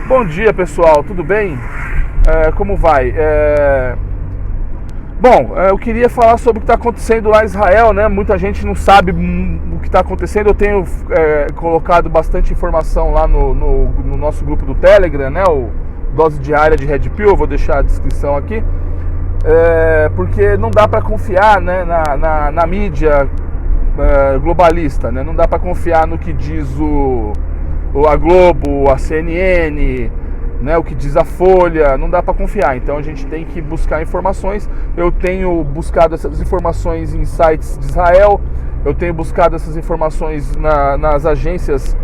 Bom dia, pessoal, tudo bem? Como vai? Eu queria falar sobre o que está acontecendo lá em Israel, né? Muita gente não sabe o que está acontecendo. Eu tenho colocado bastante informação lá no nosso grupo do Telegram, né? O Dose Diária de Red Pill, eu vou deixar a descrição aqui. Porque não dá para confiar, né, na mídia globalista, né? Não dá para confiar no que diz a Globo, a CNN, né, o que diz a Folha, não dá para confiar. Então a gente tem que buscar informações. Eu tenho buscado essas informações em sites de Israel, eu tenho buscado essas informações nas agências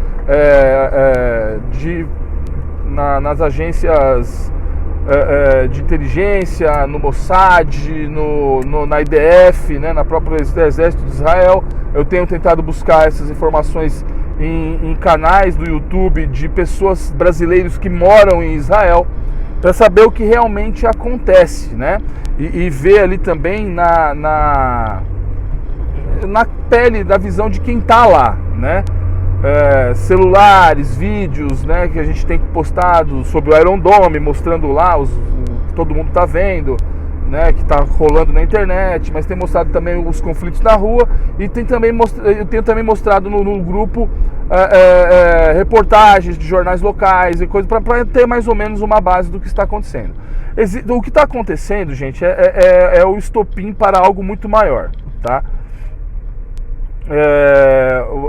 nas agências de inteligência, no Mossad, na IDF, né, na própria Exército de Israel. Eu tenho tentado buscar essas informações em canais do YouTube de pessoas brasileiros que moram em Israel, para saber o que realmente acontece, né? E ver ali também na pele, da visão de quem está lá, né? Celulares, vídeos, né, que a gente tem postado sobre o Iron Dome, mostrando lá todo mundo está vendo, né, que está rolando na internet, mas tem mostrado também os conflitos na rua, e eu tenho também mostrado no grupo reportagens de jornais locais e coisas, para ter mais ou menos uma base do que está acontecendo. O que está acontecendo, gente, é o estopim para algo muito maior, tá?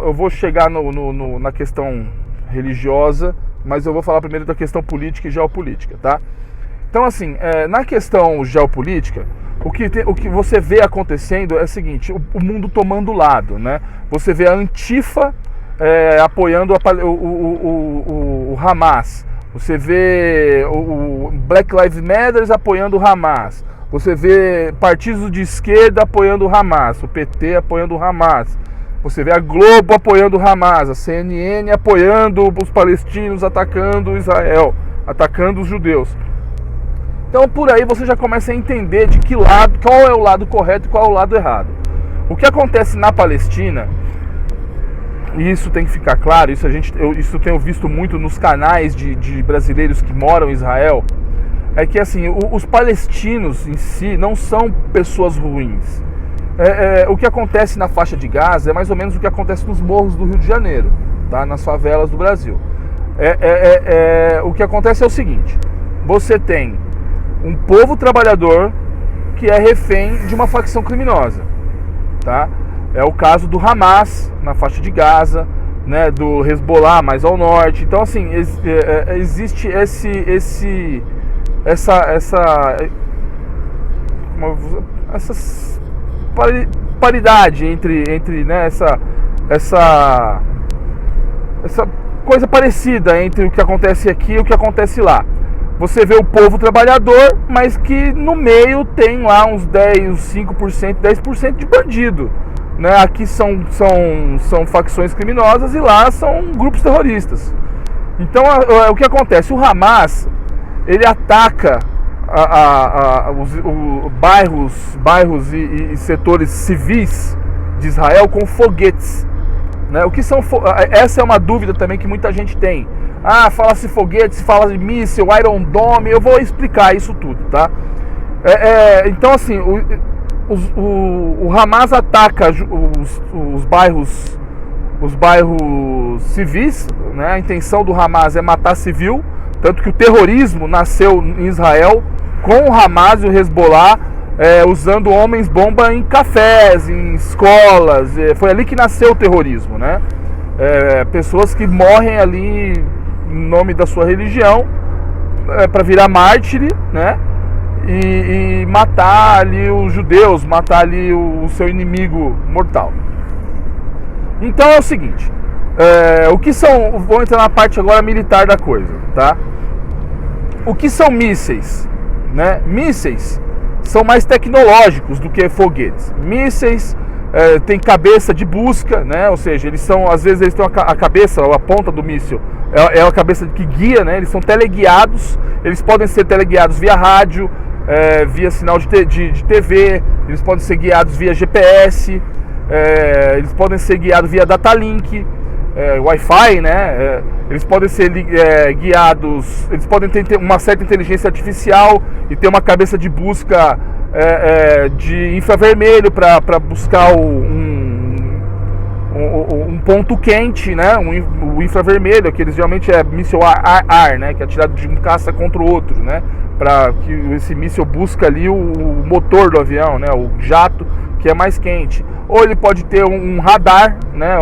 Eu vou chegar na questão religiosa, mas eu vou falar primeiro da questão política e geopolítica, tá? Então, assim, na questão geopolítica, o que você vê acontecendo é o seguinte: o mundo tomando lado, né? Você vê a Antifa apoiando o Hamas, você vê o Black Lives Matter apoiando o Hamas, você vê partidos de esquerda apoiando o Hamas, o PT apoiando o Hamas, você vê a Globo apoiando o Hamas, a CNN apoiando os palestinos, atacando Israel, atacando os judeus. Então por aí você já começa a entender de que lado, qual é o lado correto e qual é o lado errado. O que acontece na Palestina, e isso tem que ficar claro, isso eu tenho visto muito nos canais de brasileiros que moram em Israel, é que assim, os palestinos em si não são pessoas ruins. O que acontece na faixa de Gaza é mais ou menos o que acontece nos morros do Rio de Janeiro, tá? Nas favelas do Brasil. O que acontece é o seguinte: você tem um povo trabalhador que é refém de uma facção criminosa, tá? É o caso do Hamas na faixa de Gaza, né, do Hezbollah mais ao norte. Então, assim, existe essa paridade entre né, essa coisa parecida entre o que acontece aqui e o que acontece lá. Você vê o povo trabalhador, mas que no meio tem lá uns 5%, 10% de bandido, né? Aqui são facções criminosas e lá são grupos terroristas. Então o que acontece? O Hamas, ele ataca os bairros e setores civis de Israel com foguetes, né? Essa é uma dúvida também que muita gente tem. Fala-se foguetes, fala de míssil, Iron Dome. Eu vou explicar isso tudo, tá? Então, assim, o Hamas ataca os bairros civis, né? A intenção do Hamas é matar civil, tanto que o terrorismo nasceu em Israel com o Hamas e o Hezbollah usando homens-bomba em cafés, em escolas. Foi ali que nasceu o terrorismo, né? Pessoas que morrem ali em nome da sua religião para virar mártir, né? E matar ali os judeus, matar ali o seu inimigo mortal. Então é o seguinte, vou entrar na parte agora militar da coisa, tá? O que são mísseis, né? Mísseis são mais tecnológicos do que foguetes. Mísseis tem cabeça de busca, né? Ou seja, às vezes eles têm a cabeça, a ponta do míssil é a cabeça que guia, né? Eles são teleguiados, eles podem ser teleguiados via rádio, via sinal de TV, eles podem ser guiados via GPS, eles podem ser guiados via datalink. Wi-Fi, né? Eles podem ser guiados, eles podem ter uma certa inteligência artificial e ter uma cabeça de busca de infravermelho para buscar um ponto quente, né? O infravermelho, que eles geralmente míssil ar, né? Que é atirado de um caça contra o outro, né? Para que esse míssil busca ali o motor do avião, né? O jato, que é mais quente. Ou ele pode ter um radar, né?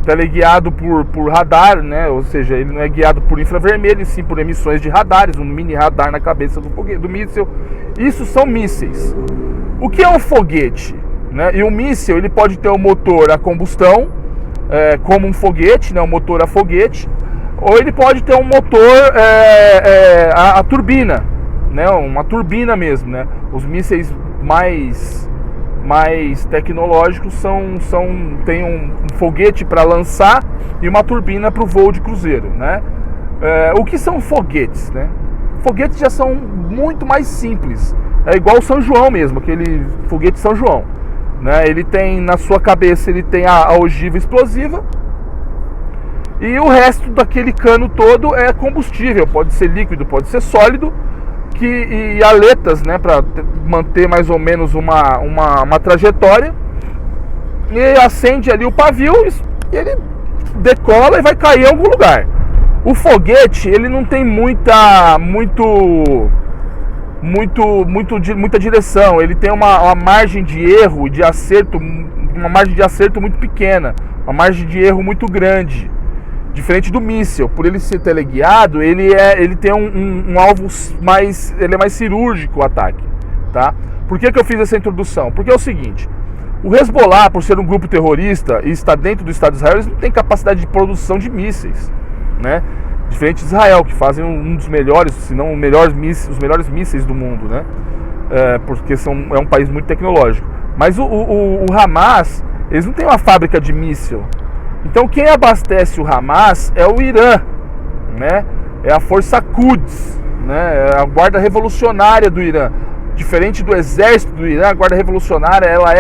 Teleguiado por radar, né? Ou seja, ele não é guiado por infravermelho, e sim por emissões de radares, um mini radar na cabeça do míssil. Isso são mísseis. O que é um foguete? Né? E um míssil, ele pode ter um motor a combustão, como um foguete, né? Um motor a foguete, ou ele pode ter um motor a turbina, né? Uma turbina mesmo, né? Os mísseis mais tecnológicos tem um foguete para lançar e uma turbina para o voo de cruzeiro, né? O que são foguetes, né? Foguetes já são muito mais simples, é igual o São João mesmo, aquele foguete São João, né? Ele tem na sua cabeça, ele tem a ogiva explosiva e o resto daquele cano todo é combustível, pode ser líquido, pode ser sólido, e aletas, né, para manter mais ou menos uma trajetória, e acende ali o pavio e ele decola e vai cair em algum lugar. O foguete, ele não tem muita direção, ele tem uma margem de erro e de acerto, uma margem de acerto muito pequena, uma margem de erro muito grande. Diferente do míssil, por ele ser teleguiado, ele tem um alvo ele é mais cirúrgico o ataque, tá? Por que eu fiz essa introdução? Porque é o seguinte, o Hezbollah, por ser um grupo terrorista e estar dentro do Estado de Israel, eles não têm capacidade de produção de mísseis, né? Diferente de Israel, que fazem um dos melhores, se não os melhores mísseis do mundo, né? Porque é um país muito tecnológico. Mas o Hamas, eles não têm uma fábrica de míssil. Então quem abastece o Hamas é o Irã, né? É a Força Quds, né? É a Guarda Revolucionária do Irã. Diferente do exército do Irã, a Guarda Revolucionária ela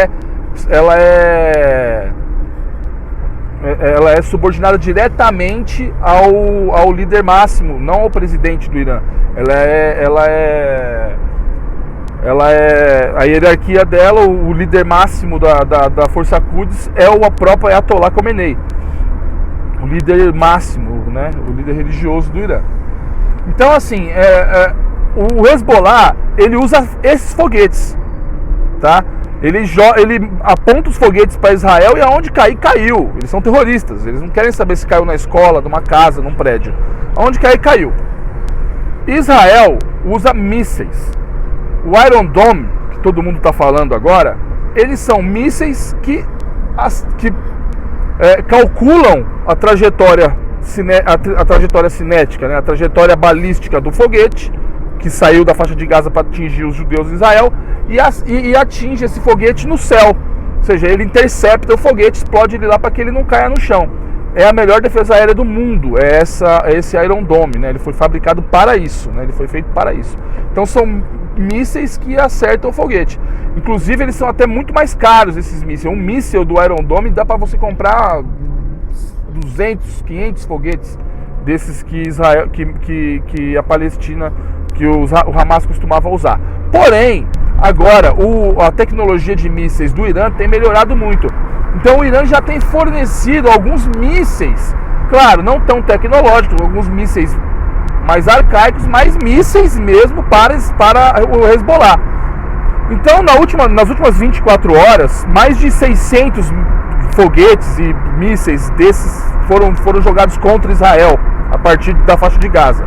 é subordinada diretamente ao líder máximo, não ao presidente do Irã. A hierarquia dela, o líder máximo da Força Quds é o próprio Ayatollah Khomeini, o líder máximo, né? O líder religioso do Irã. Então, assim, o Hezbollah, ele usa esses foguetes, tá? Ele aponta os foguetes para Israel e aonde cair, caiu. Eles são terroristas, eles não querem saber se caiu na escola, numa casa, num prédio. Aonde cair, caiu. Israel usa mísseis. O Iron Dome, que todo mundo está falando agora, eles são mísseis que calculam a trajetória cinética, né? A trajetória balística do foguete, que saiu da faixa de Gaza para atingir os judeus em Israel, e atinge esse foguete no céu. Ou seja, ele intercepta o foguete, explode ele lá para que ele não caia no chão. É a melhor defesa aérea do mundo, esse Iron Dome, né? Ele foi fabricado para isso, né? Ele foi feito para isso. Então são mísseis que acertam o foguete. Inclusive eles são até muito mais caros, esses mísseis. Um míssil do Iron Dome dá para você comprar 200, 500 foguetes desses que Israel, que a Palestina, que o Hamas costumava usar. Porém, agora a tecnologia de mísseis do Irã tem melhorado muito. Então o Irã já tem fornecido alguns mísseis, claro, não tão tecnológicos, alguns mísseis mais arcaicos, mas mísseis mesmo para o Hezbollah. Então nas últimas 24 horas, mais de 600 foguetes e mísseis desses foram jogados contra Israel a partir da faixa de Gaza.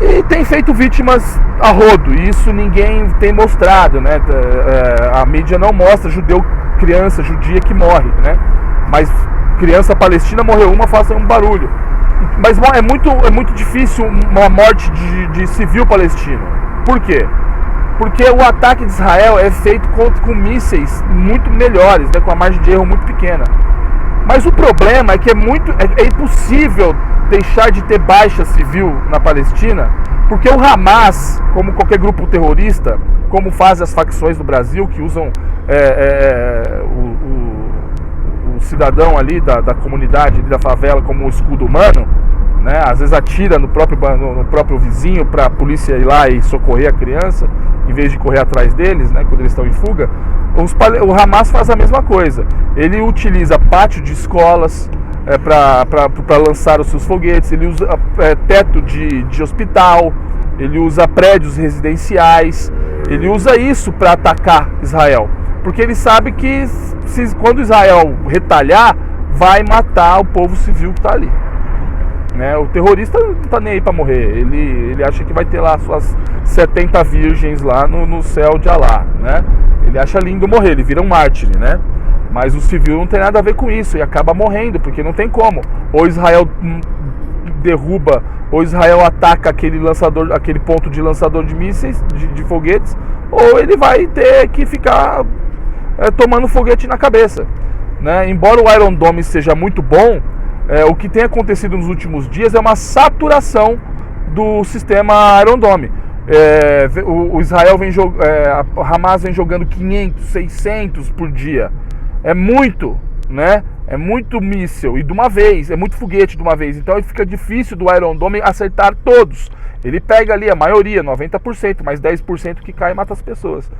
E tem feito vítimas a rodo, e isso ninguém tem mostrado, né? A mídia não mostra criança judia que morre, né? Mas criança palestina morreu uma, faça um barulho. Mas é muito difícil uma morte de civil palestino. Por quê? Porque o ataque de Israel é feito com mísseis muito melhores, né? Com a margem de erro muito pequena. Mas o problema é que é impossível deixar de ter baixa civil na Palestina, porque o Hamas, como qualquer grupo terrorista, como fazem as facções do Brasil, que usam cidadão ali da comunidade, da favela, como um escudo humano, né? Às vezes atira no próprio vizinho para a polícia ir lá e socorrer a criança, em vez de correr atrás deles, né? Quando eles estão em fuga. O Hamas faz a mesma coisa. Ele utiliza pátio de escolas para lançar os seus foguetes, ele usa teto de hospital, ele usa prédios residenciais, ele usa isso para atacar Israel. Porque ele sabe que quando Israel retalhar, vai matar o povo civil que está ali. Né? O terrorista não está nem aí para morrer. Ele acha que vai ter lá suas 70 virgens lá no céu de Alá. Né? Ele acha lindo morrer, ele vira um mártir. Né? Mas o civil não tem nada a ver com isso e acaba morrendo, porque não tem como. Ou Israel derruba, ou Israel ataca aquele ponto de lançador de mísseis, de foguetes, ou ele vai ter que ficar tomando foguete na cabeça. Né? Embora o Iron Dome seja muito bom, o que tem acontecido nos últimos dias é uma saturação do sistema Iron Dome. O Israel a Hamas vem jogando 500, 600 por dia. É muito, né? É muito míssil e de uma vez, é muito foguete de uma vez. Então fica difícil do Iron Dome acertar todos. Ele pega ali a maioria, 90%, mas 10% que cai e mata as pessoas.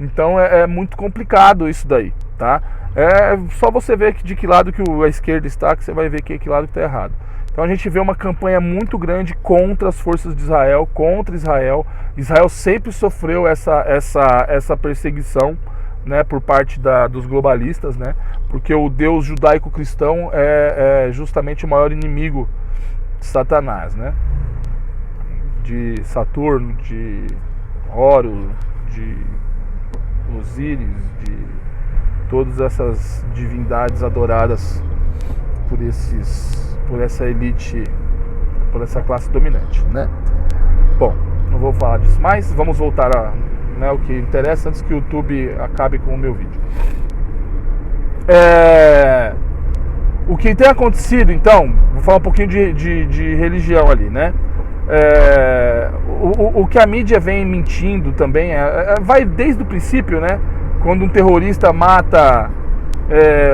Então é muito complicado isso daí, tá? É só você ver de que lado que a esquerda está, que você vai ver que lado que está errado. Então a gente vê uma campanha muito grande contra as forças de Israel, contra Israel. Israel sempre sofreu essa perseguição, né, por parte dos globalistas, né, porque o Deus judaico-cristão é justamente o maior inimigo de Satanás, né, de Saturno, de Horus, de Osíris, de todas essas divindades adoradas por essa elite, por essa classe dominante, né. Bom, não vou falar disso mais, vamos voltar o que interessa antes que o YouTube acabe com o meu vídeo. O que tem acontecido, então, vou falar um pouquinho de religião ali, né? O que a mídia vem mentindo também vai desde o princípio, né? Quando um terrorista mata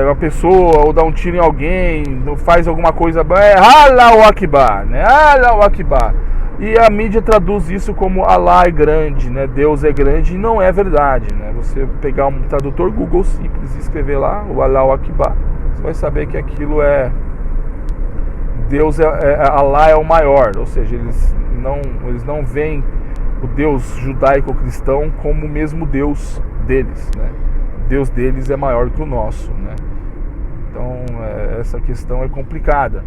uma pessoa ou dá um tiro em alguém, ou faz alguma coisa, Allahu Akbar, né? Allahu Akbar. E a mídia traduz isso como Allah é grande, né? Deus é grande, e não é verdade, né? Você pegar um tradutor Google simples e escrever lá o Allahu Akbar, você vai saber que aquilo Deus Allah é o maior, ou seja, eles não veem o Deus judaico-cristão como o mesmo Deus deles, né? O Deus deles é maior que o nosso, né? Então essa questão é complicada.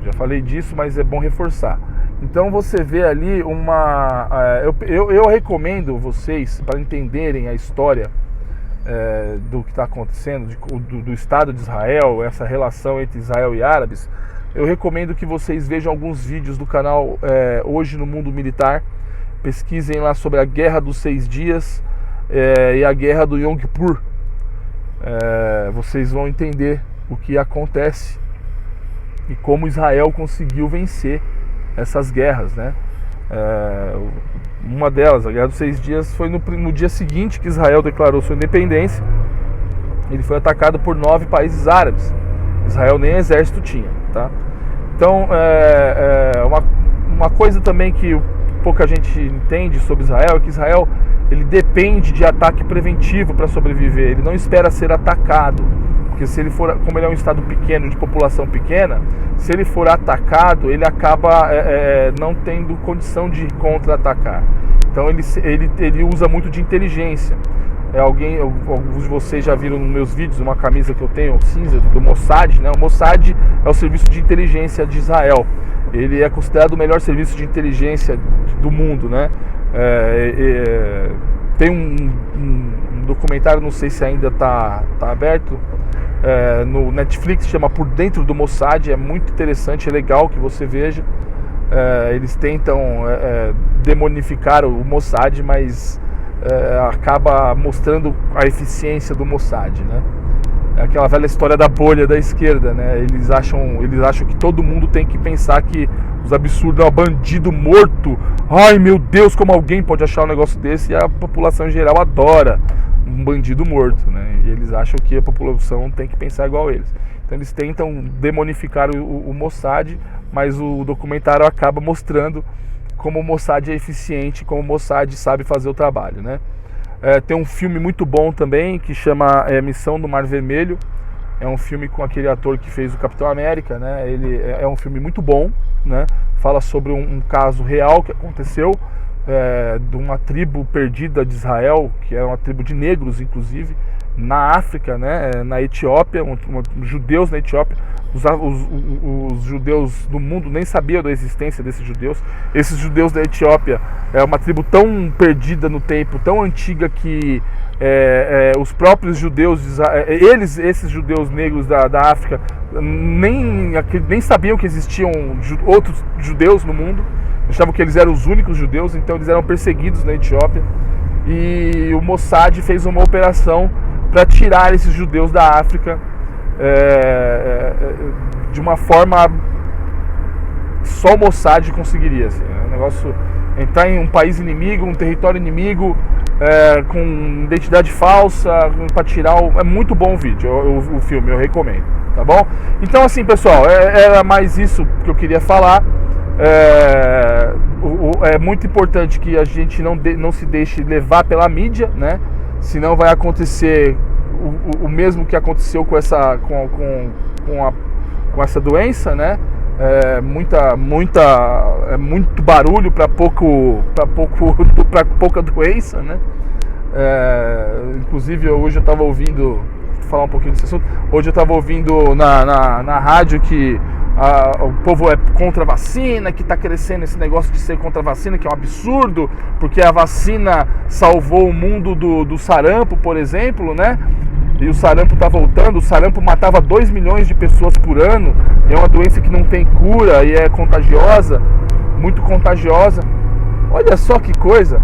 Já falei disso, mas é bom reforçar. Então você vê ali eu recomendo vocês, para entenderem a história do que está acontecendo, do Estado de Israel, essa relação entre Israel e árabes, eu recomendo que vocês vejam alguns vídeos do canal Hoje no Mundo Militar. Pesquisem lá sobre a Guerra dos 6 Dias e a Guerra do Yom Kippur. Vocês vão entender o que acontece e como Israel conseguiu vencer essas guerras, né? Uma delas, a Guerra dos 6 Dias, foi no dia seguinte que Israel declarou sua independência. Ele foi atacado por 9 países árabes. Israel nem exército tinha, tá? Então, uma coisa também que pouca gente entende sobre Israel é que Israel ele depende de ataque preventivo para sobreviver. Ele não espera ser atacado. Porque como ele é um estado pequeno, de população pequena, se ele for atacado, ele acaba não tendo condição de contra-atacar. Então ele usa muito de inteligência. Alguns de vocês já viram nos meus vídeos uma camisa que eu tenho, cinza, do Mossad, né? O Mossad é o serviço de inteligência de Israel. Ele é considerado o melhor serviço de inteligência do mundo, né? Tem um documentário, não sei se ainda está aberto, no Netflix, chama Por Dentro do Mossad. É muito interessante, é legal que você veja. Eles tentam demonificar o Mossad, mas acaba mostrando a eficiência do Mossad, né? É aquela velha história da bolha da esquerda, né? Eles acham que todo mundo tem que pensar que os absurdos, bandido morto, ai meu Deus, como alguém pode achar um negócio desse, e a população em geral adora um bandido morto, né? E eles acham que a população tem que pensar igual a eles. Então eles tentam demonificar o Mossad, mas o documentário acaba mostrando como o Mossad é eficiente, como o Mossad sabe fazer o trabalho, né? Tem um filme muito bom também que chama Missão no Mar Vermelho. É um filme com aquele ator que fez o Capitão América, né? Ele é um filme muito bom, né? Fala sobre um caso real que aconteceu de uma tribo perdida de Israel, que era uma tribo de negros, inclusive, na África, né? Na Etiópia, judeus na Etiópia. Os judeus do mundo nem sabiam da existência desses judeus. Esses judeus da Etiópia é uma tribo tão perdida no tempo, tão antiga que os próprios judeus, esses judeus negros da África, nem sabiam que existiam outros judeus no mundo, achavam que eles eram os únicos judeus, então eles eram perseguidos na Etiópia, e o Mossad fez uma operação para tirar esses judeus da África de uma forma só o Mossad conseguiria, assim, um negócio, entrar em um país inimigo, um território inimigo, com identidade falsa, para tirar é muito bom o vídeo, o filme, eu recomendo, tá bom? Então assim, pessoal, era mais isso que eu queria falar. É muito importante que a gente não se deixe levar pela mídia, né? Senão vai acontecer o mesmo que aconteceu com essa doença, né? Muito barulho para pouca doença, né? Inclusive hoje eu estava ouvindo, vou falar um pouquinho desse assunto. Hoje eu estava ouvindo na rádio que o povo é contra a vacina, que está crescendo esse negócio de ser contra a vacina, que é um absurdo, porque a vacina salvou o mundo do sarampo, por exemplo, né? E o sarampo está voltando. O sarampo matava 2 milhões de pessoas por ano. É uma doença que não tem cura e é contagiosa, muito contagiosa. Olha só que coisa.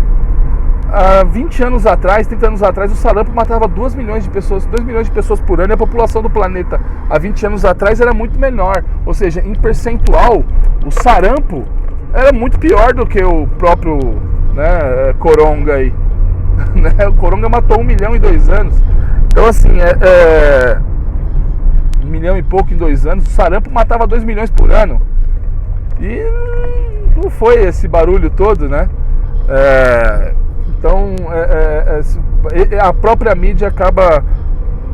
Há 20 anos atrás, 30 anos atrás, o sarampo matava 2 milhões de pessoas por ano, e a população do planeta há 20 anos atrás era muito menor. Ou seja, em percentual, o sarampo era muito pior do que o próprio, né, coronga aí. O coronga matou 1 milhão em 2 anos. Então assim, 1 milhão e pouco em 2 anos, o sarampo matava 2 milhões por ano. E não foi esse barulho todo, né? Então a própria mídia acaba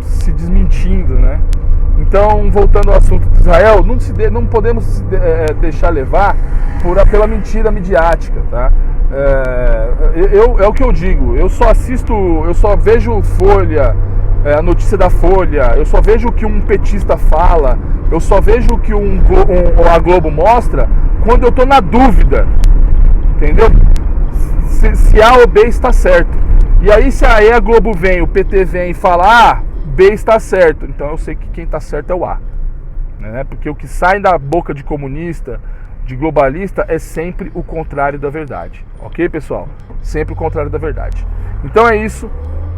se desmentindo, né? Então, voltando ao assunto de Israel, não podemos se deixar levar pela mentira midiática, tá? É o que eu digo, eu só vejo Folha, a notícia da Folha, eu só vejo o que um petista fala, eu só vejo o que a Globo mostra quando eu tô na dúvida, entendeu? Se A ou B está certo. E aí se a Globo vem, o PT vem e fala B está certo, então eu sei que quem está certo é o A, né? Porque o que sai da boca de comunista, de globalista, é sempre o contrário da verdade, ok, pessoal? Sempre o contrário da verdade. Então é isso,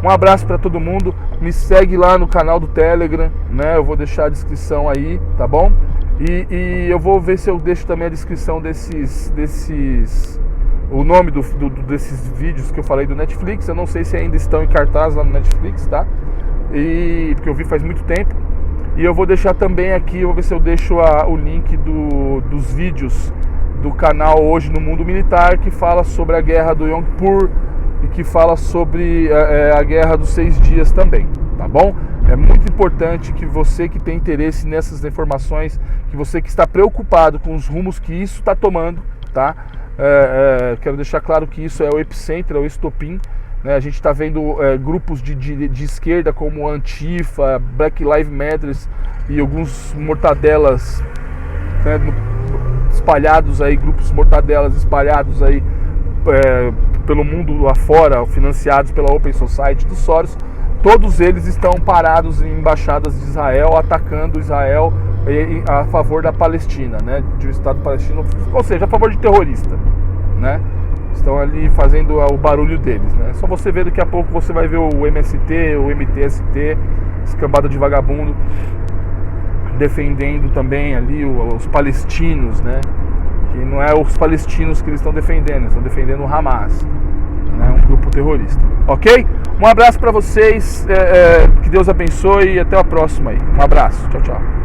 um abraço para todo mundo, me segue lá no canal do Telegram, né? Eu vou deixar a descrição aí, tá bom? E eu vou ver se eu deixo também a descrição o nome desses vídeos que eu falei do Netflix. Eu não sei se ainda estão em cartaz lá no Netflix, tá? Porque eu vi faz muito tempo. E eu vou deixar também aqui, eu vou ver se eu deixo o link dos vídeos do canal Hoje no Mundo Militar, que fala sobre a guerra do Yom Kippur e que fala sobre a guerra dos 6 dias também, tá bom? É muito importante que você que tem interesse nessas informações, que você que está preocupado com os rumos que isso está tomando, tá? Quero deixar claro que isso é o epicentro, é o estopim, né? A gente está vendo grupos de esquerda como Antifa, Black Lives Matter e alguns mortadelas, né, espalhados aí, grupos mortadelas espalhados aí pelo mundo afora, financiados pela Open Society do Soros. Todos eles estão parados em embaixadas de Israel, atacando Israel a favor da Palestina, né, de um Estado palestino, ou seja, a favor de terrorista, né? Estão ali fazendo o barulho deles, né? Só você ver, daqui a pouco você vai ver o MST, o MTST, escambada de vagabundo, defendendo também ali os palestinos, né? Que não é os palestinos que eles estão defendendo, eles estão defendendo o Hamas, né? Um grupo terrorista, ok? Um abraço para vocês, que Deus abençoe e até a próxima aí. Um abraço, tchau, tchau.